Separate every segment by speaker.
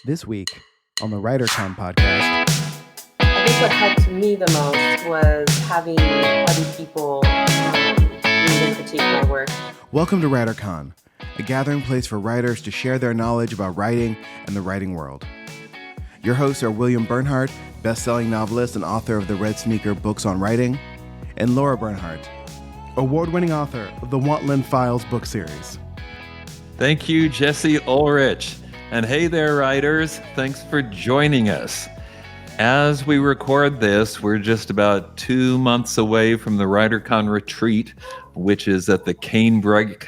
Speaker 1: This week on the WriterCon podcast.
Speaker 2: I think what helped me the most was having other people read and critique my work.
Speaker 1: Welcome to WriterCon, a gathering place for writers to share their knowledge about writing and the writing world. Your hosts are William Bernhardt, best-selling novelist and author of the Red Sneaker books on writing, and Lara Bernhardt, award-winning author of the Wantland Files book series.
Speaker 3: Thank you, Jesse Ulrich. And hey there, writers. Thanks for joining us. As we record this, we're just about 2 months away from the WriterCon retreat, which is at the Canebrake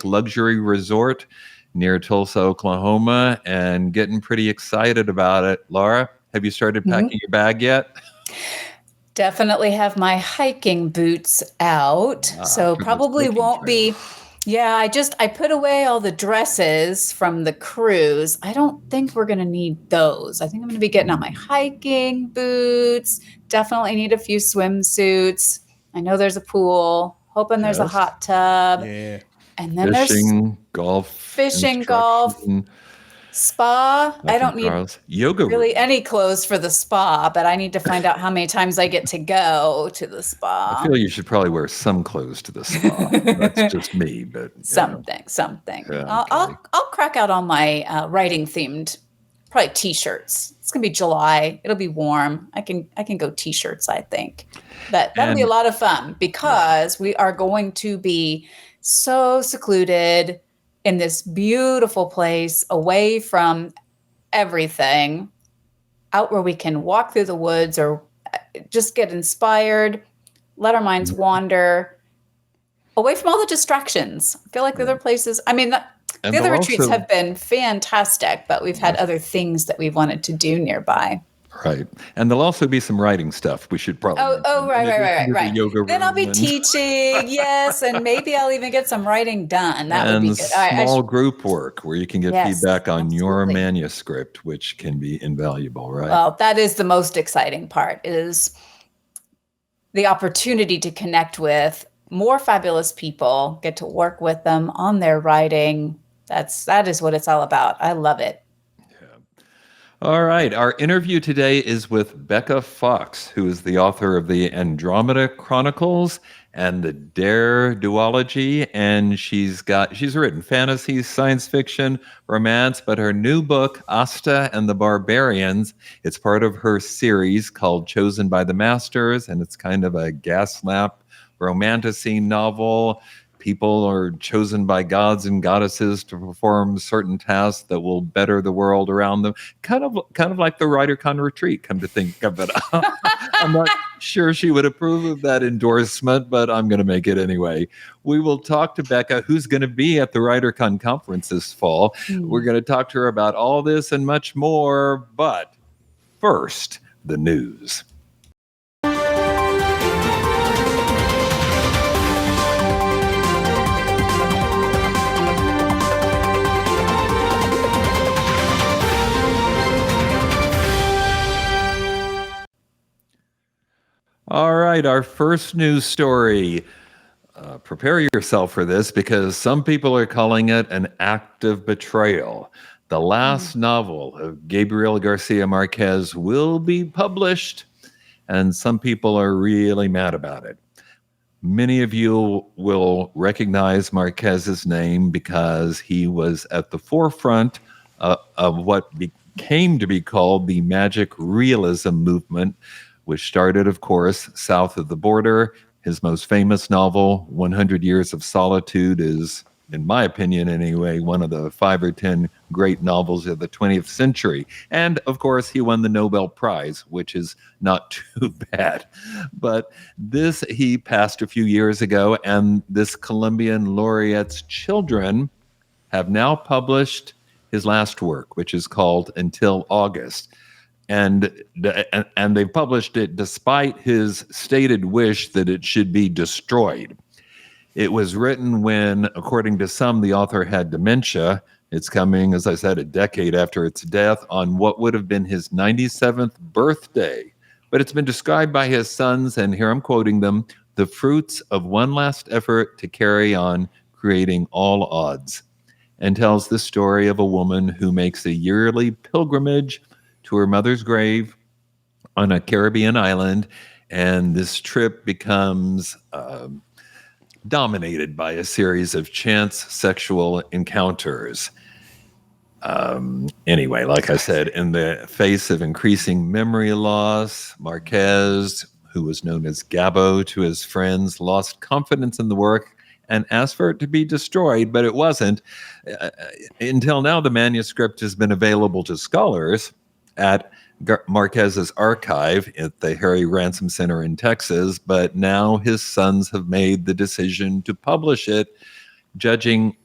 Speaker 3: Luxury Resort near Tulsa, Oklahoma, and getting pretty excited about it. Lara, have you started packing your bag yet?
Speaker 4: Definitely have my hiking boots out, so probably won't be. Yeah, I put away all the dresses from the cruise. I don't think we're going to need those. I think I'm going to be getting out my hiking boots. Definitely need a few swimsuits. I know there's a pool. Hoping there's a hot tub.
Speaker 1: Yeah.
Speaker 4: And then
Speaker 3: Fishing, golf,
Speaker 4: spa. I don't need
Speaker 3: yoga
Speaker 4: really any clothes for the spa, but I need to find out how many times I get to go to the spa.
Speaker 3: I feel you should probably wear some clothes to the spa. That's just me, but
Speaker 4: something.
Speaker 3: Yeah, okay.
Speaker 4: I'll crack out on my writing themed, probably t-shirts. It's gonna be July. It'll be warm. I can go t-shirts, I think. But that'll be a lot of fun because we are going to be so secluded in this beautiful place, away from everything, out where we can walk through the woods or just get inspired, let our minds wander, away from all the distractions. I feel like the other places, the other retreats have been fantastic, but we've had other things that we've wanted to do nearby.
Speaker 3: Right. And there'll also be some writing stuff we should probably
Speaker 4: Right.
Speaker 3: Yoga
Speaker 4: then I'll be teaching, yes, and maybe I'll even get some writing done. That would be good.
Speaker 3: Small group work where you can get feedback on your manuscript, which can be invaluable, right?
Speaker 4: Well, that is the most exciting part, is the opportunity to connect with more fabulous people, get to work with them on their writing. That is what it's all about. I love it.
Speaker 3: All right. Our interview today is with Becca Fox, who is the author of the Andromeda Chronicles and the Dare duology. And she's written fantasy, science fiction, romance, but her new book, Asta and the Barbarians, it's part of her series called Chosen by the Masters. And it's kind of a Gaslamp romantasy novel. People are chosen by gods and goddesses to perform certain tasks that will better the world around them. Kind of like the WriterCon retreat, come to think of it. I'm not sure she would approve of that endorsement, but I'm going to make it anyway. We will talk to Becca, who's going to be at the WriterCon conference this fall. We're going to talk to her about all this and much more. But first, the news. All right, our first news story. Prepare yourself for this because some people are calling it an act of betrayal. The last novel of Gabriel Garcia Marquez will be published, and some people are really mad about it. Many of you will recognize Marquez's name because he was at the forefront of what came to be called the magic realism movement, which started, of course, south of the border. His most famous novel, 100 Years of Solitude, is, in my opinion anyway, one of the 5 or 10 great novels of the 20th century. And, of course, he won the Nobel Prize, which is not too bad. But he passed a few years ago, and this Colombian laureate's children have now published his last work, which is called Until August. And they published it despite his stated wish that it should be destroyed. It was written when, according to some, the author had dementia. It's coming, as I said, a decade after its death on what would have been his 97th birthday. But it's been described by his sons, and here I'm quoting them, the fruits of one last effort to carry on, creating all odds. and tells the story of a woman who makes a yearly pilgrimage to her mother's grave on a Caribbean island. And this trip becomes dominated by a series of chance sexual encounters. Anyway, like I said, in the face of increasing memory loss, Marquez, who was known as Gabo to his friends, lost confidence in the work and asked for it to be destroyed, but it wasn't. Until now, the manuscript has been available to scholars at Marquez's archive at the Harry Ransom Center in Texas, but now his sons have made the decision to publish it, judging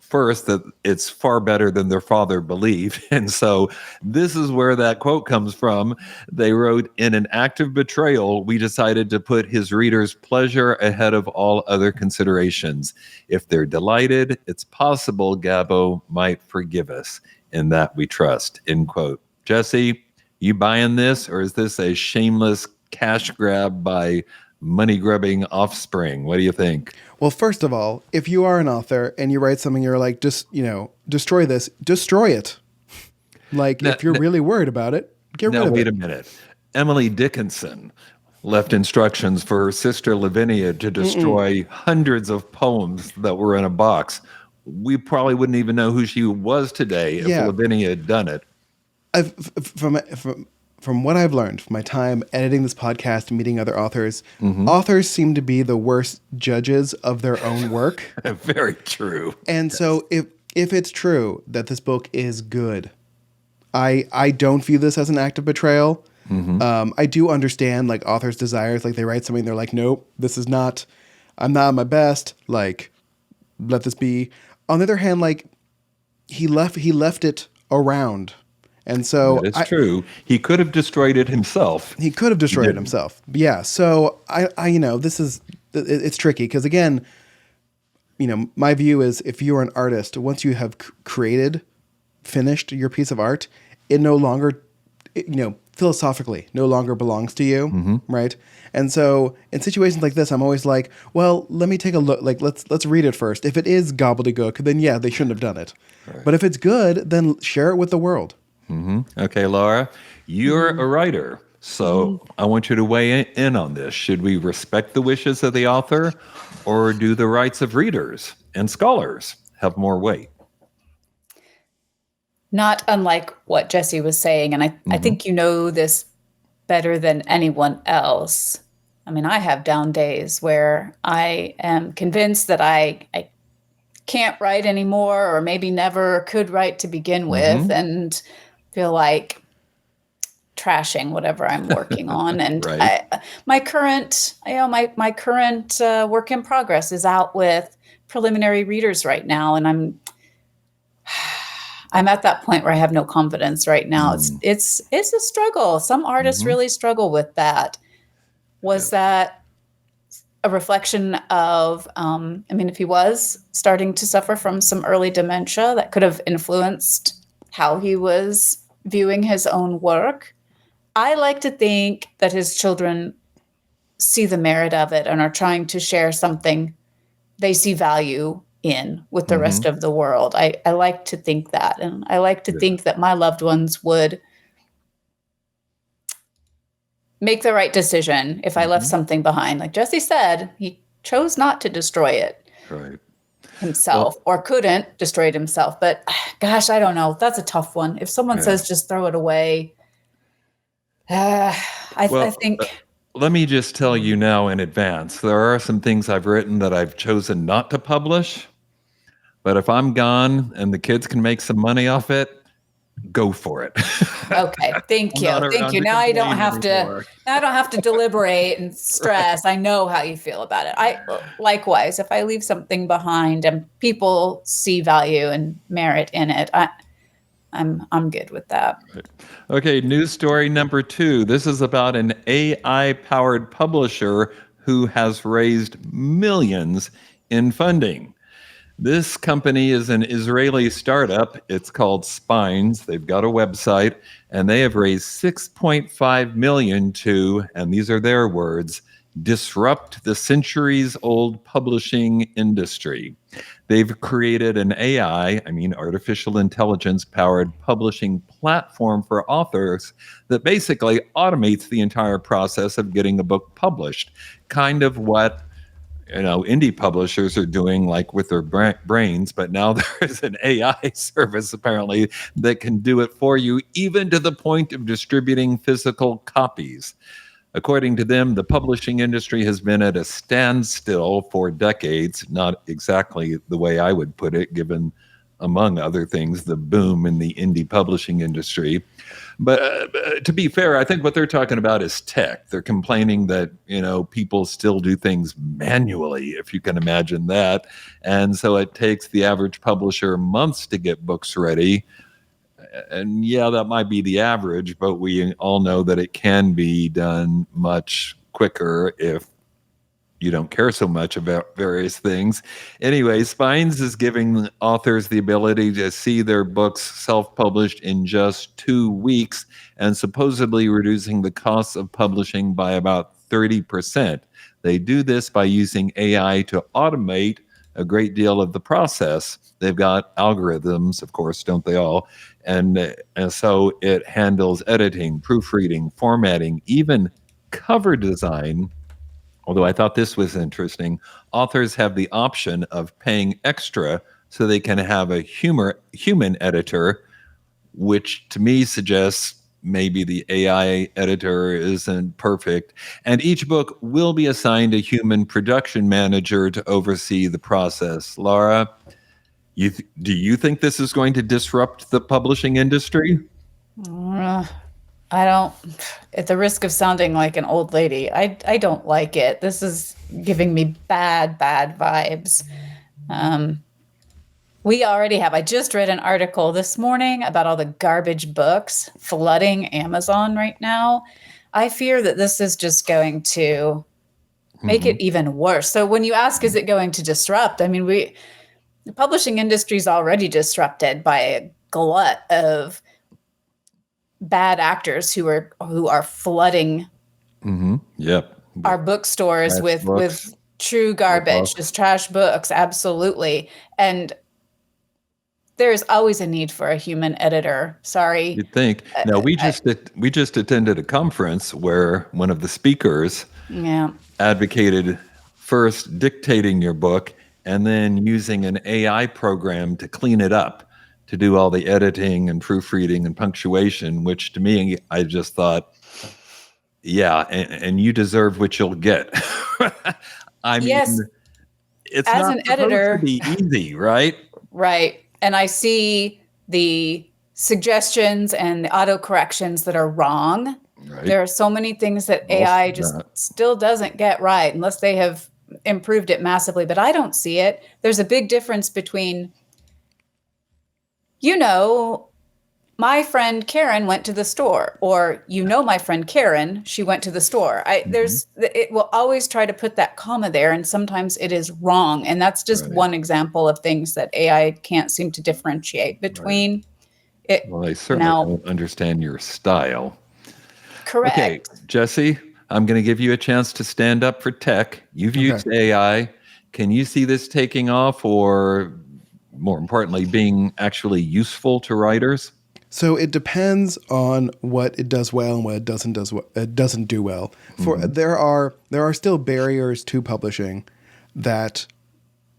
Speaker 3: first that it's far better than their father believed. And so this is where that quote comes from. They wrote, "In an act of betrayal, we decided to put his readers' pleasure ahead of all other considerations. If they're delighted, it's possible Gabo might forgive us. In that we trust." End quote. Jesse, you buying this, or is this a shameless cash grab by money-grubbing offspring? What do you think?
Speaker 1: Well, first of all, if you are an author and you write something, you're like, just, destroy this, destroy it. Like, if you're really worried about it, get rid of it.
Speaker 3: Now, wait a minute. Emily Dickinson left instructions for her sister Lavinia to destroy hundreds of poems that were in a box. We probably wouldn't even know who she was today if Lavinia had done it. From
Speaker 1: what I've learned from my time editing this podcast and meeting other authors, authors seem to be the worst judges of their own work.
Speaker 3: Very true.
Speaker 1: And so if it's true that this book is good, I don't view this as an act of betrayal. I do understand like authors' desires. Like they write something, they're like, nope, this is not, I'm not at my best. Like, let this be. On the other hand, like he left it around. And so
Speaker 3: it's true. He could have destroyed it himself.
Speaker 1: He could have destroyed it himself. Yeah. So I this is, it's tricky because again, my view is if you're an artist, once you have finished your piece of art, it no longer, philosophically no longer belongs to you. Right. And so in situations like this, I'm always like, well, let me take a look. Like, let's read it first. If it is gobbledygook, then yeah, they shouldn't have done it. Right. But if it's good, then share it with the world.
Speaker 3: Okay, Laura, you're a writer, so I want you to weigh in on this. Should we respect the wishes of the author, or do the rights of readers and scholars have more weight?
Speaker 4: Not unlike what Jesse was saying, and I think you know this better than anyone else. I mean, I have down days where I am convinced that I can't write anymore, or maybe never could write to begin with, and feel like trashing whatever I'm working on. And
Speaker 3: right.
Speaker 4: My current work in progress is out with preliminary readers right now, and I'm at that point where I have no confidence right now. It's a struggle. Some artists really struggle with that. Was that a reflection of, if he was starting to suffer from some early dementia that could have influenced how he was viewing his own work? I like to think that his children see the merit of it and are trying to share something they see value in with the rest of the world. I like to think that. And I like to think that my loved ones would make the right decision if I left something behind. Like Jesse said, he chose not to destroy it himself, or couldn't destroy it himself. But gosh, I don't know. That's a tough one. If someone says just throw it away, I think...
Speaker 3: Let me just tell you now in advance, there are some things I've written that I've chosen not to publish. But if I'm gone and the kids can make some money off it, go for it.
Speaker 4: Okay, thank you. Thank you. Now I don't have to deliberate and stress. I know how you feel about it. Likewise, if I leave something behind and people see value and merit in it, I'm good with that.
Speaker 3: Right. Okay, news story number 2. This is about an AI-powered publisher who has raised millions in funding. This company is an Israeli startup. It's called Spines. They've got a website, and they have raised $6.5 million to, and these are their words, disrupt the centuries-old publishing industry. They've created an AI, artificial intelligence-powered publishing platform for authors that basically automates the entire process of getting a book published. Kind of what indie publishers are doing, like with their brains, but now there is an AI service apparently that can do it for you, even to the point of distributing physical copies. According to them, the publishing industry has been at a standstill for decades, not exactly the way I would put it, given, among other things, the boom in the indie publishing industry. But to be fair, I think what they're talking about is tech. They're complaining that, people still do things manually, if you can imagine that. And so it takes the average publisher months to get books ready. And yeah, that might be the average, but we all know that it can be done much quicker if you don't care so much about various things. Anyway, Spines is giving authors the ability to see their books self-published in just 2 weeks and supposedly reducing the costs of publishing by about 30%. They do this by using AI to automate a great deal of the process. They've got algorithms, of course, don't they all? And so it handles editing, proofreading, formatting, even cover design. Although I thought this was interesting, authors have the option of paying extra so they can have a human editor, which to me suggests maybe the AI editor isn't perfect. And each book will be assigned a human production manager to oversee the process. Lara, do you think this is going to disrupt the publishing industry?
Speaker 4: I don't, at the risk of sounding like an old lady, I don't like it. This is giving me bad vibes. We already have. I just read an article this morning about all the garbage books flooding Amazon right now. I fear that this is just going to make it even worse. So when you ask, is it going to disrupt? The publishing industry is already disrupted by a glut of bad actors who are flooding our bookstores with true garbage, just trash books. Absolutely. And there's always a need for a human editor. Sorry.
Speaker 3: You'd think. No, we just attended a conference where one of the speakers advocated first dictating your book and then using an AI program to clean it up, to do all the editing and proofreading and punctuation, which to me, I just thought, and you deserve what you'll get.
Speaker 4: Yes,
Speaker 3: it's
Speaker 4: as
Speaker 3: not
Speaker 4: an editor,
Speaker 3: to be easy, right?
Speaker 4: Right. And I see the suggestions and the auto corrections that are wrong. Right. There are so many things that AI just still doesn't get right unless they have improved it massively. But I don't see it. There's a big difference between, my friend Karen went to the store, or my friend Karen, she went to the store. It will always try to put that comma there, and sometimes it is wrong. And that's just one example of things that AI can't seem to differentiate between. It.
Speaker 3: Well, I certainly don't understand your style.
Speaker 4: Correct.
Speaker 3: Okay, Jesse, I'm going to give you a chance to stand up for tech. You've used AI. Can you see this taking off, or more importantly, being actually useful to writers?
Speaker 1: So it depends on what it does well and what it doesn't do well. There are still barriers to publishing that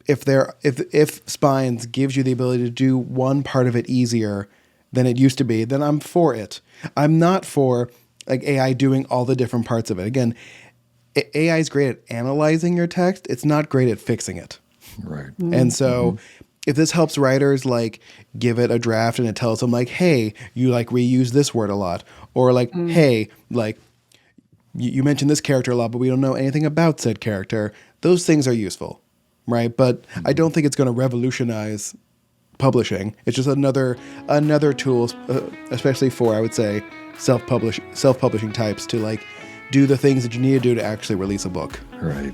Speaker 1: if Spines gives you the ability to do one part of it easier than it used to be, then I'm for it. I'm not for like AI doing all the different parts of it. Again, AI is great at analyzing your text. It's not great at fixing it.
Speaker 3: Right.
Speaker 1: And so if this helps writers like give it a draft and it tells them like, hey, you like reuse this word a lot, or like, hey, like you mentioned this character a lot, but we don't know anything about said character. Those things are useful, right? But I don't think it's going to revolutionize publishing. It's just another tool, especially for, I would say, self-publishing types to like do the things that you need to do to actually release a book.
Speaker 3: Right.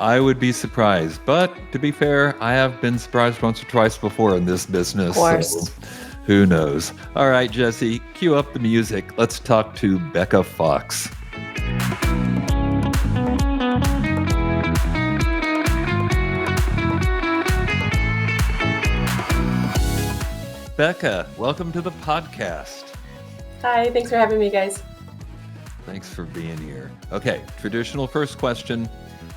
Speaker 3: I would be surprised, but to be fair, I have been surprised once or twice before in this business.
Speaker 4: Of course.
Speaker 3: So who knows? All right, Jesse, cue up the music. Let's talk to Becca Fox. Becca, welcome to the podcast.
Speaker 2: Hi, thanks for having me, guys.
Speaker 3: Thanks for being here. Okay, traditional first question.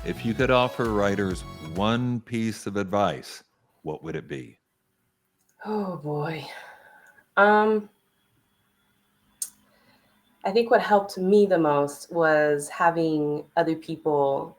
Speaker 3: If you could offer writers one piece of advice, what would it be?
Speaker 2: Oh boy. I think what helped me the most was having other people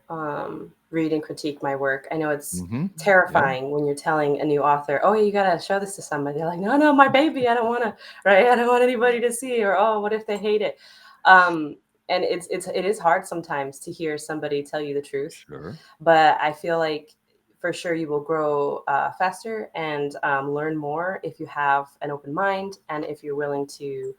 Speaker 2: read and critique my work. I know it's terrifying when you're telling a new author, "Oh, you gotta show this to somebody." They're like, "No, my baby. I don't want to. Right? I don't want anybody to see." Or, "Oh, what if they hate it?" And it is hard sometimes to hear somebody tell you the truth.
Speaker 3: Sure.
Speaker 2: But I feel like for sure you will grow faster and learn more if you have an open mind and if you're willing to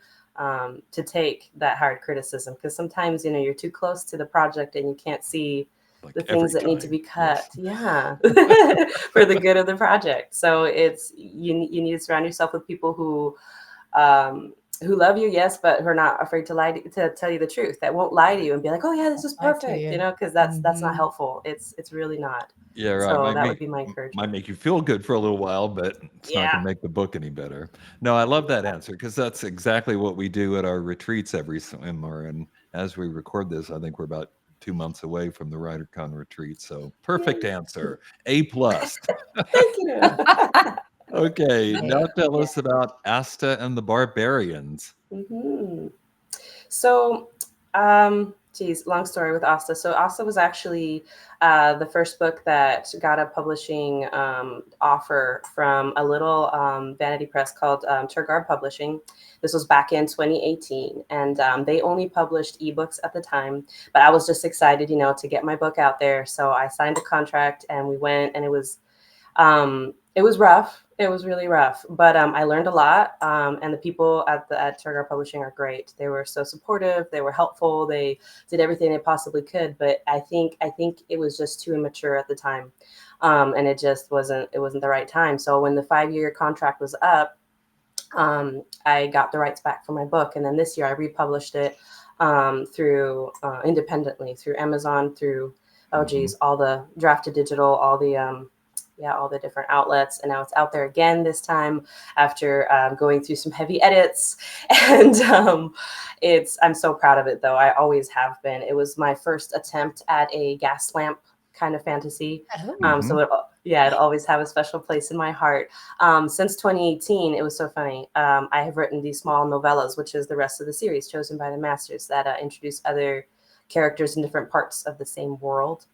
Speaker 2: take that hard criticism, because sometimes you're too close to the project and you can't see
Speaker 3: Like
Speaker 2: the things that
Speaker 3: every
Speaker 2: need to be
Speaker 3: time.
Speaker 2: cut. Yeah. For the good of the project. So it's you need to surround yourself with people who love you, yes, but who are not afraid to tell you the truth, that won't lie to you and be like, "Oh yeah, this is
Speaker 4: Lie to
Speaker 2: perfect,"
Speaker 4: you.
Speaker 2: because that's not
Speaker 4: Mhm.
Speaker 2: helpful. It's really not.
Speaker 3: Yeah, right.
Speaker 2: So that would be my encouragement.
Speaker 3: Might make you feel good for a little while, but it's not going
Speaker 2: Yeah.
Speaker 3: to make the book any better. No, I love that answer because that's exactly what we do at our retreats every summer. And as we record this, I think we're about 2 months away from the WriterCon retreat. So perfect
Speaker 2: Yay.
Speaker 3: answer. A plus.
Speaker 2: Thank you.
Speaker 3: Okay, now tell
Speaker 2: Yeah.
Speaker 3: us about Asta and the Barbarians.
Speaker 2: hmm So, geez, long story with Asta. So Asta was actually the first book that got a publishing offer from a little vanity press called Turgard Publishing. This was back in 2018, and they only published ebooks at the time. But I was just excited, to get my book out there. So I signed a contract, and we went, and it was rough. It was really rough, but I learned a lot. And the people at Turner Publishing are great. They were so supportive. They were helpful. They did everything they possibly could. But I think it was just too immature at the time, and it just wasn't. It wasn't the right time. So when the 5-year contract was up, I got the rights back for my book, and then this year I republished it through independently through Amazon, through all the Drafted Digital, all the different outlets, and now it's out there again this time after going through some heavy edits, and I'm so proud of it though. I always have been. It was my first attempt at a Gaslamp kind of fantasy. So it always have a special place in my heart. Since 2018, it was so funny. I have written these small novellas, which is the rest of the series chosen by the masters that introduce other characters in different parts of the same world.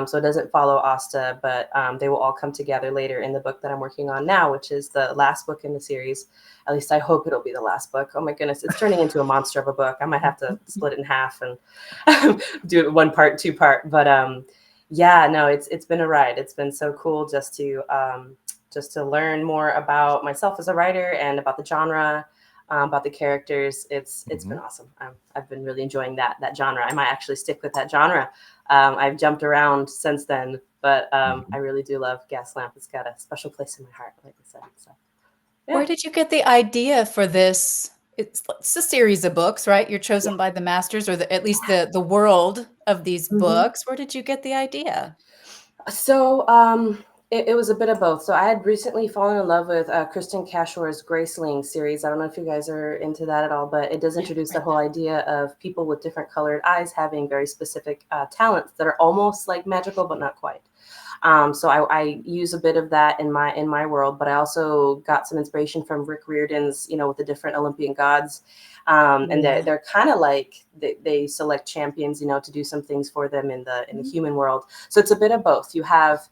Speaker 2: So it doesn't follow Asta, but they will all come together later in the book that I'm working on now, which is the last book in the series. At least I hope it'll be the last book. Oh my goodness, it's turning into a monster of a book. I might have to split it in half and do it 1 part, 2 part. But yeah, no, it's been a ride. It's been so cool just to learn more about myself as a writer and about the genre. About the characters. It's been awesome. I've been really enjoying that genre. I might actually stick with that genre. I've jumped around since then, but I really do love Gaslamp. It's got a special place in my heart, like I said. So, yeah.
Speaker 4: Where did you get the idea for this? It's a series of books, right? You're chosen by the masters, or at least the world of these books. Where did you get the idea?
Speaker 2: So it was a bit of both. So I had recently fallen in love with Kristen Cashore's Graceling series. I don't know if you guys are into that at all, but it does introduce the whole idea of people with different colored eyes having very specific talents that are almost like magical, but not quite. So I use a bit of that in my world, but I also got some inspiration from Rick Riordan's, with the different Olympian gods. And they're kind of like they select champions, to do some things for them in the human world. So it's a bit of both. You have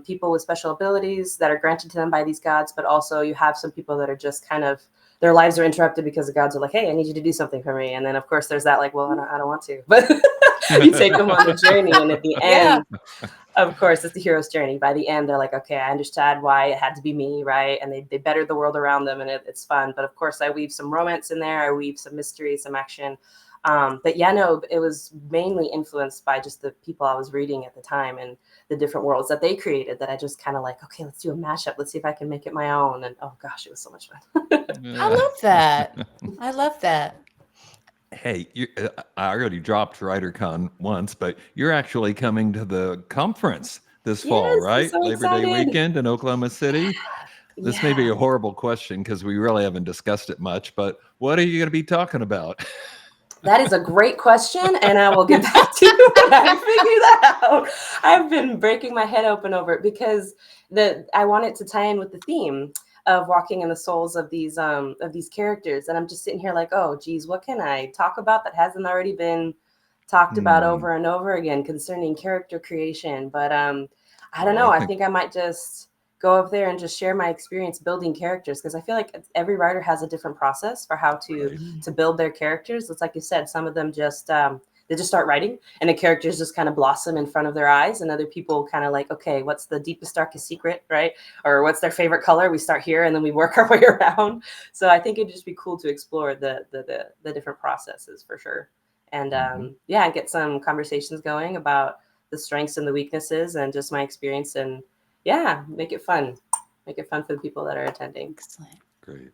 Speaker 2: people with special abilities that are granted to them by these gods, but also you have some people that are just kind of, their lives are interrupted because the gods are like, "Hey, I need you to do something for me." And then of course there's that like, "Well, I don't want to," but you take them on the journey, and at the end, of course, it's the hero's journey. By the end, they're like, "Okay, I understand why it had to be me," right? And they better the world around them, and it's fun. But of course, I weave some romance in there. I weave some mystery, some action. But yeah, no, it was mainly influenced by just the people I was reading at the time and the different worlds that they created, that I just kind of like, okay, let's do a mashup. Let's see if I can make it my own. And oh gosh, it was so much fun.
Speaker 4: I love that. I love that.
Speaker 3: Hey, I already dropped WriterCon once, but you're actually coming to the conference this fall,
Speaker 2: Yes, I'm
Speaker 3: right?
Speaker 2: so
Speaker 3: Labor Day
Speaker 2: excited.
Speaker 3: weekend in Oklahoma City. This may be
Speaker 2: Yeah.
Speaker 3: a horrible question because we really haven't discussed it much, but what are you going to be talking about?
Speaker 2: That is a great question, and I will get back to you when I figure that out. I've been breaking my head open over it because I want it to tie in with the theme of walking in the souls of these characters, and I'm just sitting here like, oh, geez, what can I talk about that hasn't already been talked about over and over again concerning character creation? But I don't know. I think I might just go up there and just share my experience building characters, because I feel like every writer has a different process for how to build their characters. It's like you said, some of them just they just start writing and the characters just kind of blossom in front of their eyes, and other people kind of like, okay, what's the deepest darkest secret, right? Or what's their favorite color? We start here and then we work our way around. So I think it'd just be cool to explore the different processes for sure. And yeah, get some conversations going about the strengths and the weaknesses and just my experience, and yeah, make it fun for the people that are attending.
Speaker 4: Excellent.
Speaker 3: Great.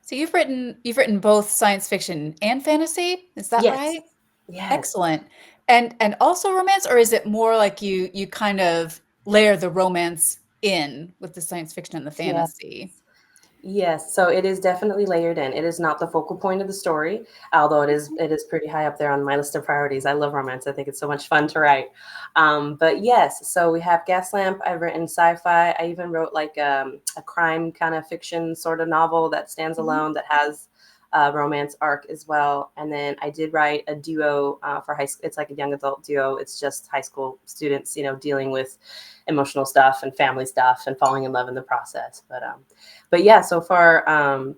Speaker 4: So you've written both science fiction and fantasy, is that
Speaker 2: Yes.
Speaker 4: right?
Speaker 2: Yes.
Speaker 4: Excellent. And also romance, or is it more like you kind of layer the romance in with the science fiction and the fantasy?
Speaker 2: Yes, so it is definitely layered in. It is not the focal point of the story, although it is pretty high up there on my list of priorities. I love romance. I think it's so much fun to write. But yes, so we have Gaslamp. I've written sci-fi. I even wrote like a crime kind of fiction sort of novel that stands alone that has a romance arc as well. And then I did write a duo for high school. It's like a young adult duo. It's just high school students, dealing with emotional stuff and family stuff and falling in love in the process. But yeah, so far,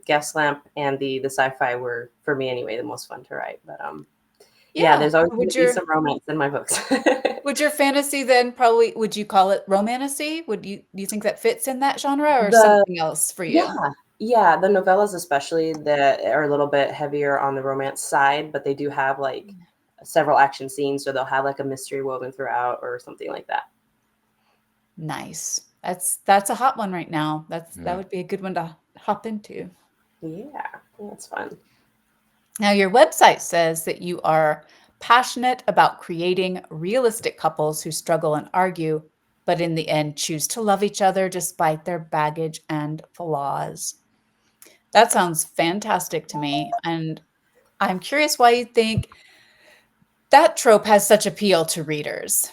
Speaker 2: Gaslamp and the sci-fi were, for me anyway, the most fun to write. But yeah, there's always going to be some romance in my books.
Speaker 4: Would your fantasy then would you call it romantasy? Do you think that fits in that genre, or something else for you?
Speaker 2: Yeah, the novellas especially that are a little bit heavier on the romance side, but they do have like several action scenes, so they'll have like a mystery woven throughout or something like that.
Speaker 4: Nice. That's a hot one right now. That would be a good one to hop into.
Speaker 2: Yeah, that's fun.
Speaker 4: Now, your website says that you are passionate about creating realistic couples who struggle and argue, but in the end choose to love each other despite their baggage and flaws. That sounds fantastic to me, and I'm curious why you think that trope has such appeal to readers.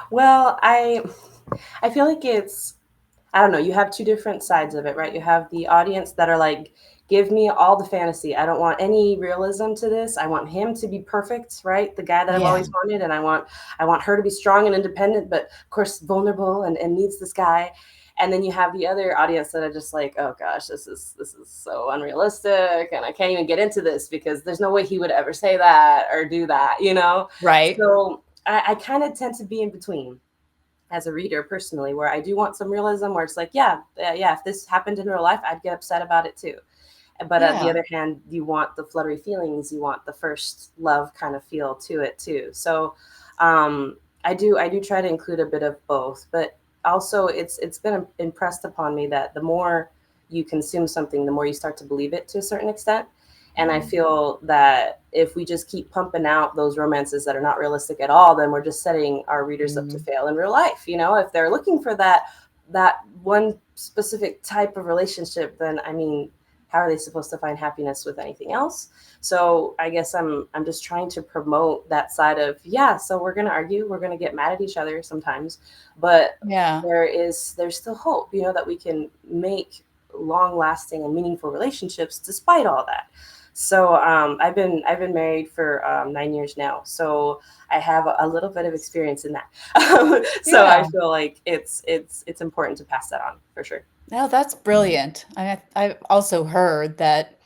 Speaker 2: Well, I feel like I don't know, you have two different sides of it, right? You have the audience that are like, give me all the fantasy. I don't want any realism to this. I want him to be perfect, right? The guy that I've always wanted. And I want her to be strong and independent, but of course vulnerable and needs this guy. And then you have the other audience that are just like, oh gosh, this is so unrealistic, and I can't even get into this because there's no way he would ever say that or do that,
Speaker 4: Right.
Speaker 2: So I kind of tend to be in between as a reader personally, where I do want some realism, where it's like, yeah, if this happened in real life, I'd get upset about it too. But on the other hand, you want the fluttery feelings, you want the first love kind of feel to it too. So I do try to include a bit of both, but also it's been impressed upon me that the more you consume something, the more you start to believe it to a certain extent. And I feel that if we just keep pumping out those romances that are not realistic at all, then we're just setting our readers up to fail in real life. If they're looking for that one specific type of relationship, then I mean, how are they supposed to find happiness with anything else? So I guess I'm just trying to promote that side of, so we're going to argue, we're going to get mad at each other sometimes, but there's still hope, that we can make long lasting and meaningful relationships despite all that. So I've been married for 9 years now, so I have a little bit of experience in that. So I feel like it's important to pass that on for sure.
Speaker 4: No, that's brilliant. I've also heard that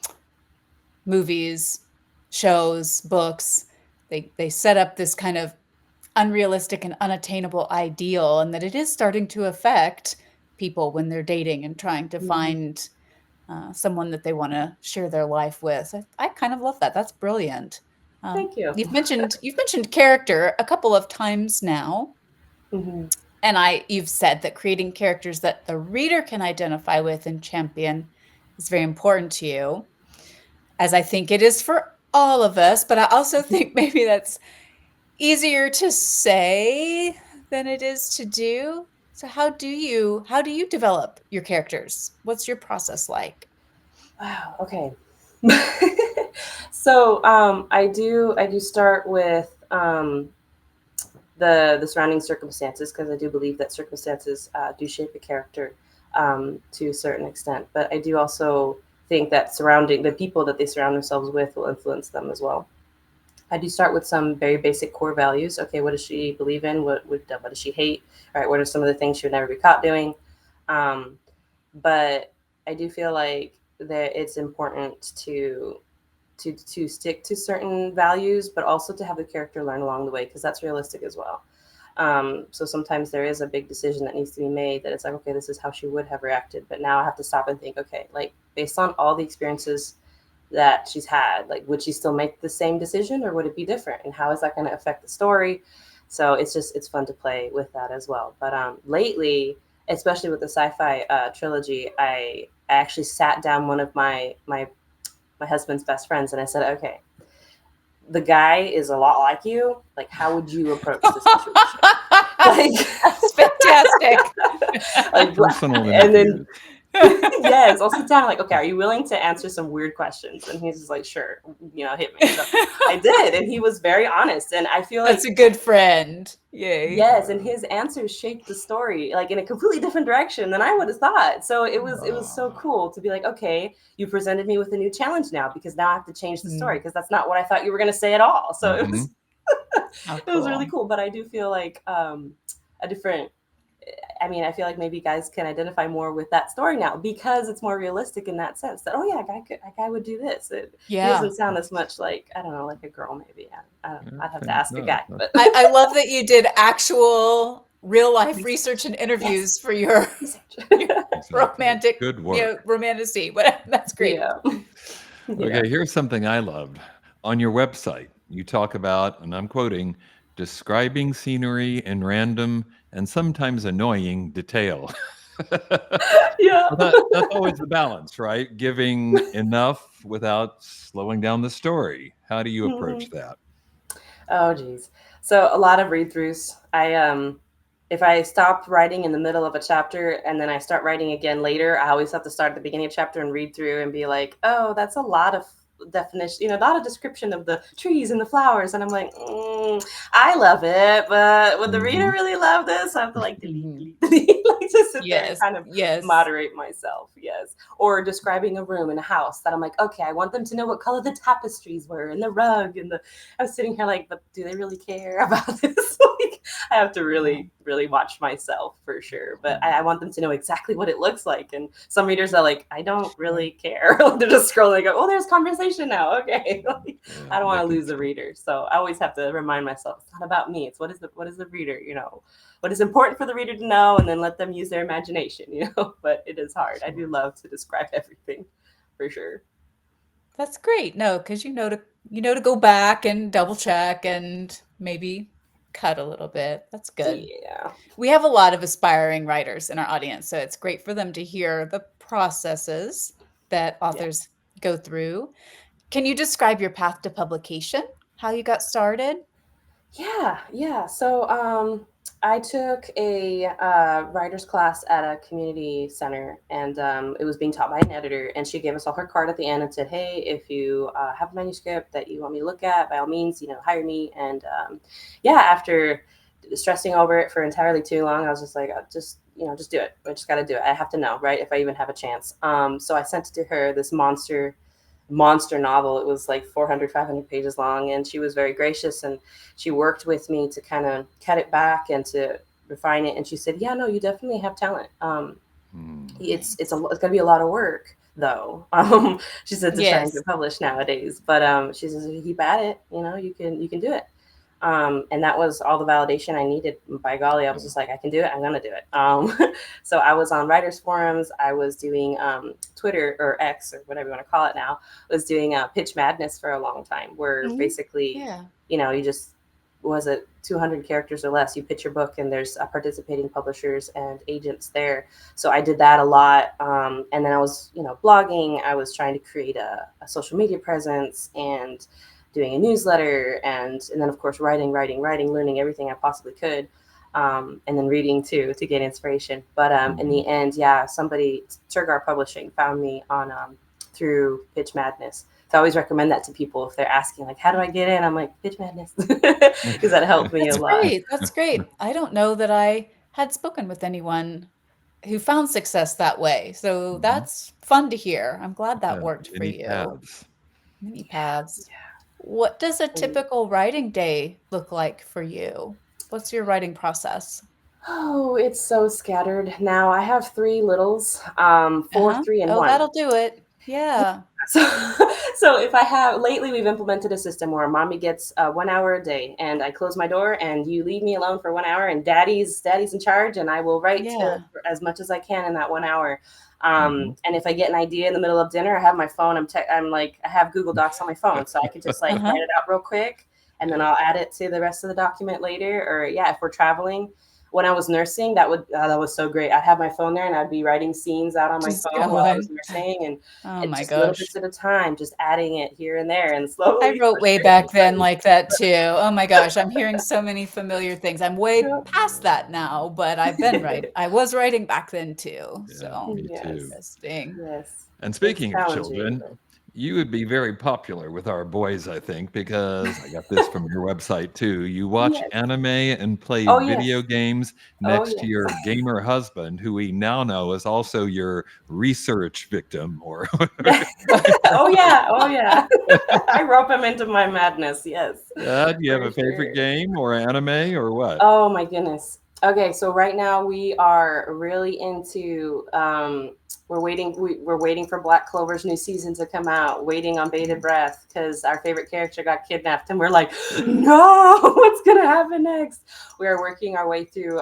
Speaker 4: movies, shows, books, they set up this kind of unrealistic and unattainable ideal, and that it is starting to affect people when they're dating and trying to find someone that they want to share their life with. I kind of love that. That's brilliant.
Speaker 2: Thank you.
Speaker 4: You've mentioned character a couple of times now. And you've said that creating characters that the reader can identify with and champion is very important to you, as I think it is for all of us. But I also think maybe that's easier to say than it is to do. So how do you develop your characters? What's your process like?
Speaker 2: Wow. Okay. So I do start with the surrounding circumstances, because I do believe that circumstances do shape a character to a certain extent. But I do also think that surrounding the people that they surround themselves with will influence them as well. I do start with some very basic core values. Okay, what does she believe in? What does she hate? All right, what are some of the things she would never be caught doing? Um, but I do feel like that it's important to stick to certain values, but also to have the character learn along the way, because that's realistic as well. So sometimes there is a big decision that needs to be made that it's like, okay, this is how she would have reacted, but now I have to stop and think, okay, like based on all the experiences that she's had, like would she still make the same decision, or would it be different, and how is that going to affect the story? So it's fun to play with that as well. But lately, especially with the sci-fi trilogy, I actually sat down one of my husband's best friends, and I said, okay, the guy is a lot like you. Like, how would you approach the situation? Like,
Speaker 4: That's fantastic.
Speaker 2: like,
Speaker 3: Personal
Speaker 2: and then
Speaker 3: interviews.
Speaker 2: yes, I'll sit down like, okay, are you willing to answer some weird questions? And he's just like, sure, hit me. So I did, and he was very honest, and I feel like
Speaker 4: That's a good friend. Yay.
Speaker 2: yes, and his answers shaped the story like in a completely different direction than I would have thought. So it was so cool to be like, okay, you presented me with a new challenge now, because now I have to change the story, because that's not what I thought you were going to say at all. So it was it was really cool. But I do feel like a different. I mean, I feel like maybe guys can identify more with that story now, because it's more realistic in that sense that, oh yeah, a guy would do this. He doesn't sound as much like, I don't know, like a girl maybe. I don't know. I'd have to ask a guy. But
Speaker 4: I love that you did actual real life research and interviews for your romantic,
Speaker 3: Good work.
Speaker 4: romantasy. That's great.
Speaker 2: Yeah.
Speaker 3: Okay, here's something I loved. On your website, you talk about, and I'm quoting, describing scenery in random and sometimes annoying detail.
Speaker 2: Yeah.
Speaker 3: That's always the balance, right? Giving enough without slowing down the story. How do you approach that?
Speaker 2: Oh, geez. So a lot of read-throughs. If I stop writing in the middle of a chapter and then I start writing again later, I always have to start at the beginning of chapter and read through and be like, oh, that's a lot of definition, a lot of description of the trees and the flowers. And I'm like, I love it, but would the reader really love this? I have to like delete, like just sit there and kind of moderate myself. Yes. Or describing a room in a house that I'm like, okay, I want them to know what color the tapestries were and the rug and I'm sitting here like, but do they really care about this? Like, I have to really, really watch myself for sure. But I want them to know exactly what it looks like. And some readers are like, I don't really care. They're just scrolling, go, oh, there's conversation now. Okay. Like, I don't want to lose the reader. So I always have to remind myself, it's not about me. It's what is the reader, what is important for the reader to know, and then let them use their imagination, but it is hard. I do love to describe everything for sure.
Speaker 4: That's great. No, because you know to go back and double check and maybe cut a little bit. That's good.
Speaker 2: Yeah.
Speaker 4: We have a lot of aspiring writers in our audience, so it's great for them to hear the processes that authors go through. Can you describe your path to publication? How you got started?
Speaker 2: Yeah. So I took a writer's class at a community center, and it was being taught by an editor, and she gave us all her card at the end and said, hey, if you have a manuscript that you want me to look at, by all means, hire me. And after stressing over it for entirely too long, I was just like, just do it. I just got to do it. I have to know, right, if I even have a chance. So I sent it to her, this monster novel. It was like 400, 500 pages long, and she was very gracious, and she worked with me to kind of cut it back and to refine it. And she said, yeah, no, you definitely have talent. It's gonna be a lot of work though. She said to try and get published nowadays, but she says, if you keep at it, you can do it. And that was all the validation I needed. By golly, I was just like, I can do it. I'm going to do it. So I was on writers forums. I was doing Twitter, or X, or whatever you want to call it now. I was doing Pitch Madness for a long time, where basically, you just, was it 200 characters or less? You pitch your book, and there's participating publishers and agents there. So I did that a lot. And then I was, blogging. I was trying to create a social media presence, and doing a newsletter, and then of course writing, learning everything I possibly could. and then reading too to get inspiration. But in the end, somebody, Turgar Publishing, found me on through Pitch Madness. So I always recommend that to people if they're asking, like, how do I get in? I'm like, Pitch Madness, because that helped me a lot.
Speaker 4: Great. That's great. I don't know that I had spoken with anyone who found success that way. So that's fun to hear. I'm glad that worked for
Speaker 3: Many
Speaker 4: you.
Speaker 3: paths.
Speaker 4: Many paths. What does a typical writing day look like for you? What's your writing process?
Speaker 2: Oh, it's so scattered. Now I have 3 littles, 4, 3, and 1.
Speaker 4: That'll do it. Yeah.
Speaker 2: So if I have, lately we've implemented a system where mommy gets 1 hour a day, and I close my door and you leave me alone for 1 hour, and daddy's in charge, and I will write for as much as I can in that 1 hour. And if I get an idea in the middle of dinner, I have my phone. I have Google Docs on my phone, so I can just write it out real quick, and then I'll add it to the rest of the document later. Or if we're traveling. When I was nursing, that was so great. I'd have my phone there and I'd be writing scenes out on my phone while I was nursing, and just little bits at a time, just adding it here and there, and slowly.
Speaker 4: I wrote way back then like that too. Oh my gosh, I'm hearing so many familiar things. I'm way past that now, but I've been writing. I was writing back then too. So
Speaker 3: me too.
Speaker 4: Interesting.
Speaker 2: Yes.
Speaker 3: And speaking of children, you would be very popular with our boys, I think, because I got this from your website too. You watch anime and play video games next to your gamer husband, who we now know is also your research victim. Or
Speaker 2: oh yeah. I rope him into my madness. Yes.
Speaker 3: Do you have a favorite game or anime or what?
Speaker 2: Oh my goodness. Okay, so right now we are really into. We're waiting for Black Clover's new season to come out, waiting on bated breath because our favorite character got kidnapped, and we're like, no, what's gonna happen next? We are working our way through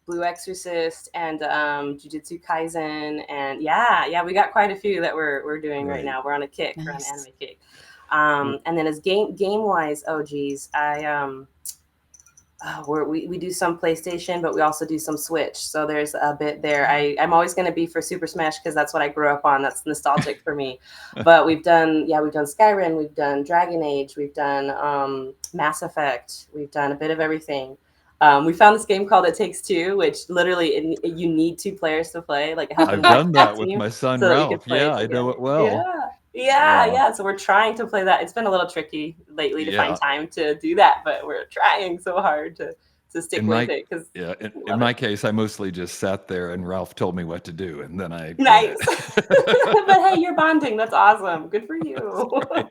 Speaker 2: Blue Exorcist and Jujutsu Kaisen, and we got quite a few that we're doing right now. We're on a kick, we're on an anime kick. And then as game wise, we do some PlayStation, but we also do some Switch. So there's a bit there. I'm always going to be for Super Smash because that's what I grew up on. That's nostalgic for me. But we've done Skyrim, we've done Dragon Age, we've done Mass Effect, we've done a bit of everything. We found this game called It Takes Two, which literally you need 2 players to play. Like
Speaker 3: I've done that with my son Ralph. Yeah, I know it well.
Speaker 2: Yeah. So we're trying to play that. It's been a little tricky lately to find time to do that, but we're trying so hard to stick with it. Because
Speaker 3: in my case, I mostly just sat there and Ralph told me what to do, and then I
Speaker 2: nice. But hey, you're bonding. That's awesome. Good for you.
Speaker 3: Right.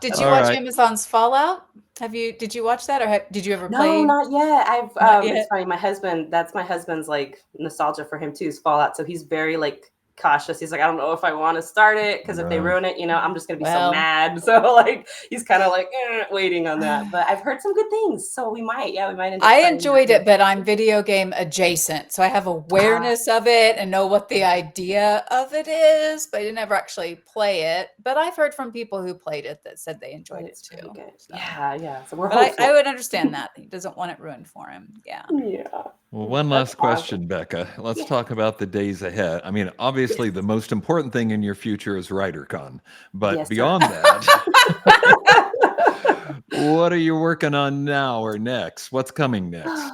Speaker 4: Did you watch Amazon's Fallout? Did you watch that, or did you ever play?
Speaker 2: No, not yet. It's funny. That's my husband's like nostalgia for him too, is Fallout. So he's very like cautious. He's like, I don't know if I want to start it because if they ruin it, I'm just gonna be so mad. So like he's kind of like waiting on that. But I've heard some good things, so we might.
Speaker 4: I enjoyed it, but I'm video game adjacent, so I have awareness of it and know what the idea of it is, but I didn't ever actually play it. But I've heard from people who played it that said they enjoyed it too.
Speaker 2: Good. So. Yeah. So we're.
Speaker 4: But I would understand that he doesn't want it ruined for him. Yeah.
Speaker 3: Well, one last question, Becca. Let's talk about the days ahead. I mean, obviously, the most important thing in your future is WriterCon. But beyond that, what are you working on now or next? What's coming next?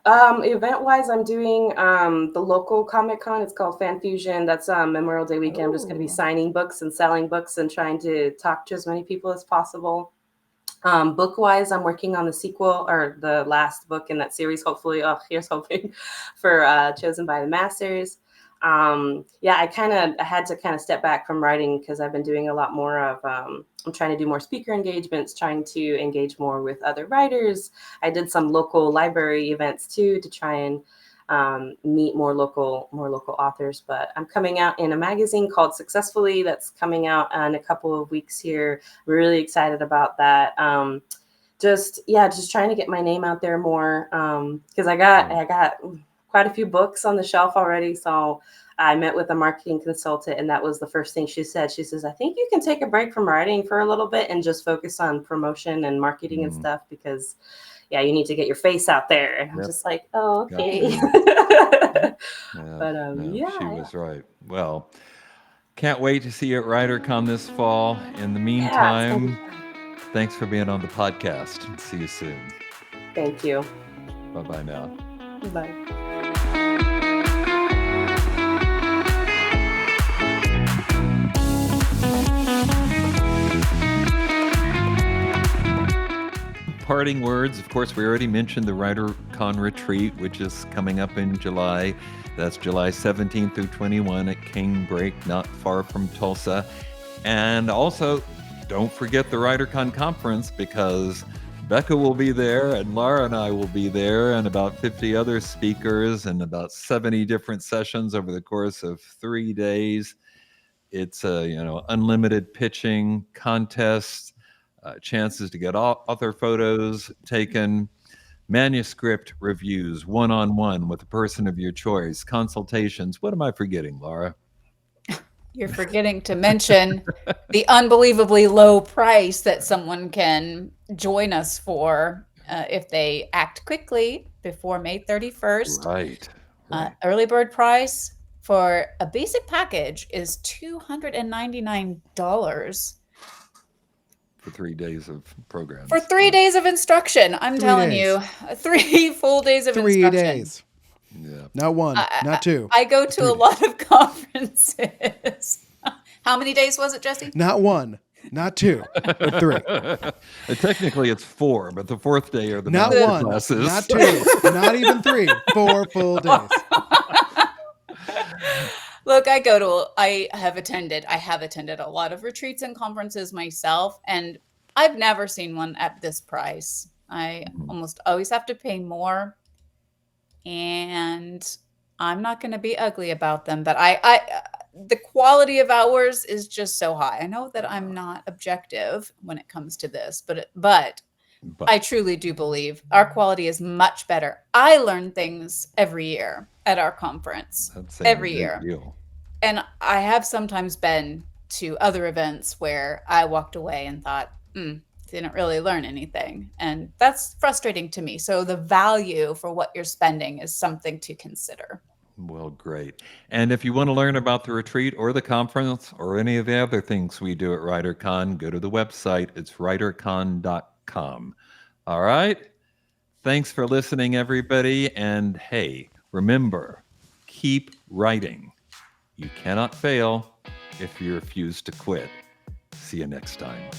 Speaker 2: Event-wise, I'm doing the local Comic-Con. It's called Fan Fusion. That's Memorial Day weekend. I'm just going to be signing books and selling books and trying to talk to as many people as possible. Book-wise, I'm working on the sequel or the last book in that series, hopefully. Here's hoping for Chosen by the Masters. I had to kind of step back from writing because I've been doing a lot more of, I'm trying to do more speaker engagements, trying to engage more with other writers. I did some local library events too to try and meet more local authors. But I'm coming out in a magazine called Successfully that's coming out in a couple of weeks here. We're really excited about that. Just trying to get my name out there more because I got quite a few books on the shelf already. So I met with a marketing consultant, and that was the first thing she said. She says, I think you can take a break from writing for a little bit and just focus on promotion and marketing and stuff because you need to get your face out there. And I'm just like, oh, okay.
Speaker 3: She was right. Well, can't wait to see you at WriterCon this fall. In the meantime, thanks for being on the podcast. See you soon.
Speaker 2: Thank you.
Speaker 3: Bye-bye now.
Speaker 2: Bye.
Speaker 3: Parting words, of course, we already mentioned the WriterCon retreat, which is coming up in July. That's July 17th through 21 at Canebrake, not far from Tulsa. And also, don't forget the WriterCon conference, because Becca will be there and Lara and I will be there, and about 50 other speakers and about 70 different sessions over the course of 3 days. It's a unlimited pitching contest, chances to get author photos taken, manuscript reviews, one-on-one with a person of your choice, consultations. What am I forgetting, Lara?
Speaker 4: You're forgetting to mention the unbelievably low price that someone can join us for if they act quickly before May 31st.
Speaker 3: Right.
Speaker 4: Early bird price for a basic package is $299
Speaker 3: for 3 days of programs.
Speaker 4: for 3 days of instruction. I'm telling you, 3 full days of
Speaker 1: 3
Speaker 4: instruction.
Speaker 1: days.
Speaker 3: Yeah.
Speaker 1: Not one, not two.
Speaker 4: I go to a lot of conferences. How many days was it, Jesse?
Speaker 1: Not one, not two, but 3.
Speaker 3: Technically, it's 4, but the 4th day are the
Speaker 1: Not
Speaker 3: master
Speaker 1: one,
Speaker 3: classes.
Speaker 1: not 2, not even 3. 4 full days.
Speaker 4: Look, I have attended a lot of retreats and conferences myself, and I've never seen one at this price. I almost always have to pay more, and I'm not going to be ugly about them, but the quality of ours is just so high. I know that I'm not objective when it comes to this, but I truly do believe our quality is much better. I learn things every year at our conference, every year. And I have sometimes been to other events where I walked away and thought, didn't really learn anything. And that's frustrating to me. So the value for what you're spending is something to consider.
Speaker 3: Well, great. And if you want to learn about the retreat or the conference or any of the other things we do at WriterCon, go to the website. It's writercon.com. All right. Thanks for listening, everybody. And hey, remember, keep writing. You cannot fail if you refuse to quit. See you next time.